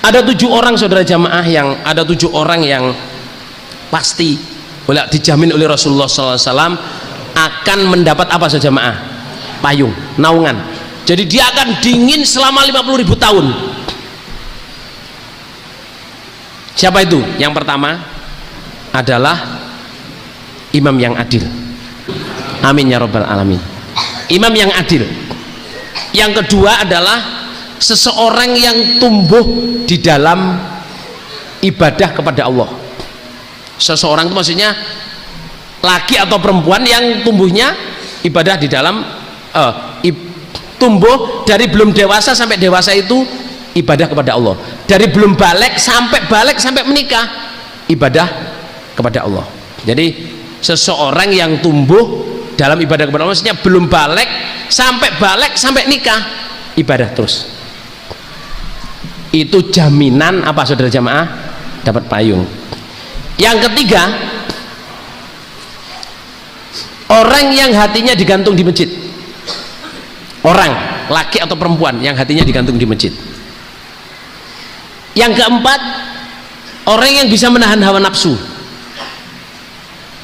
Ada 7 orang saudara jamaah, yang ada 7 orang yang pasti dijamin oleh Rasulullah SAW akan mendapat apa saudara jamaah? Payung, naungan. Jadi dia akan dingin selama 50.000 tahun. Siapa itu? Yang pertama adalah imam yang adil. Amin ya rabbal alamin. Imam yang adil. Yang kedua adalah seseorang yang tumbuh di dalam ibadah kepada Allah. Seseorang itu maksudnya laki atau perempuan yang tumbuhnya ibadah di dalam tumbuh dari belum dewasa sampai dewasa itu ibadah kepada Allah. Dari belum balik sampai menikah ibadah kepada Allah. Jadi seseorang yang tumbuh dalam ibadah kepada Allah, maksudnya belum balik sampai nikah ibadah terus. Itu jaminan apa saudara jamaah? Dapat payung. Yang ketiga, orang yang hatinya digantung di masjid. Orang laki atau perempuan yang hatinya digantung di masjid. Yang keempat, orang yang bisa menahan hawa nafsu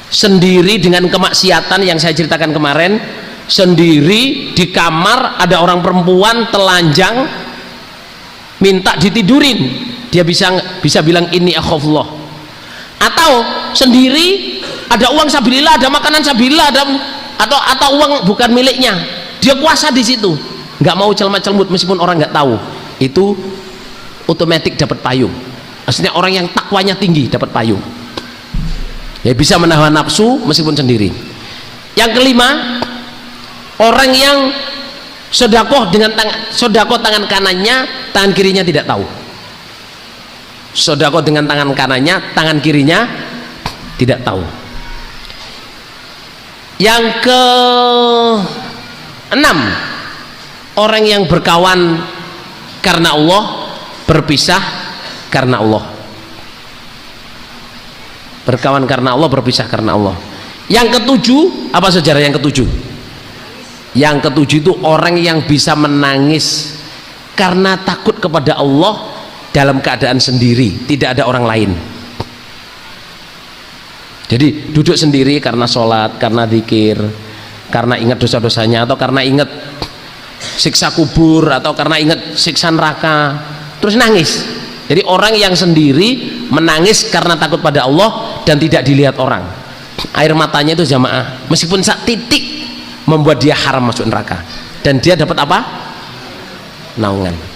sendiri dengan kemaksiatan yang saya ceritakan kemarin. Sendiri di kamar ada orang perempuan telanjang minta ditidurin, dia bisa bilang ini akhafullah. Atau sendiri ada uang sabilillah, ada makanan sabilillah, atau uang bukan miliknya, dia kuasa di situ, nggak mau celmat-celmut meskipun orang nggak tahu. Itu otomatis dapat payung. Maksudnya orang yang takwanya tinggi dapat payung. Ya, bisa menahan nafsu meskipun sendiri. Yang kelima, orang yang sedekah tangan kanannya, tangan kirinya tidak tahu. Sedekah dengan tangan kanannya, tangan kirinya tidak tahu. Yang keenam, orang yang berkawan karena Allah, berpisah karena Allah. Berkawan karena Allah, berpisah karena Allah. Yang ketujuh, apa sejarah yang ketujuh? Yang ketujuh itu orang yang bisa menangis karena takut kepada Allah dalam keadaan sendiri, tidak ada orang lain. Jadi duduk sendiri karena sholat, karena zikir, karena ingat dosa-dosanya, atau karena ingat siksa kubur, atau karena ingat siksa neraka, terus nangis. Jadi orang yang sendiri menangis karena takut pada Allah dan tidak dilihat orang. Air matanya itu jamaah, meskipun sak titik, membuat dia haram masuk neraka, dan dia dapat apa? Naungan.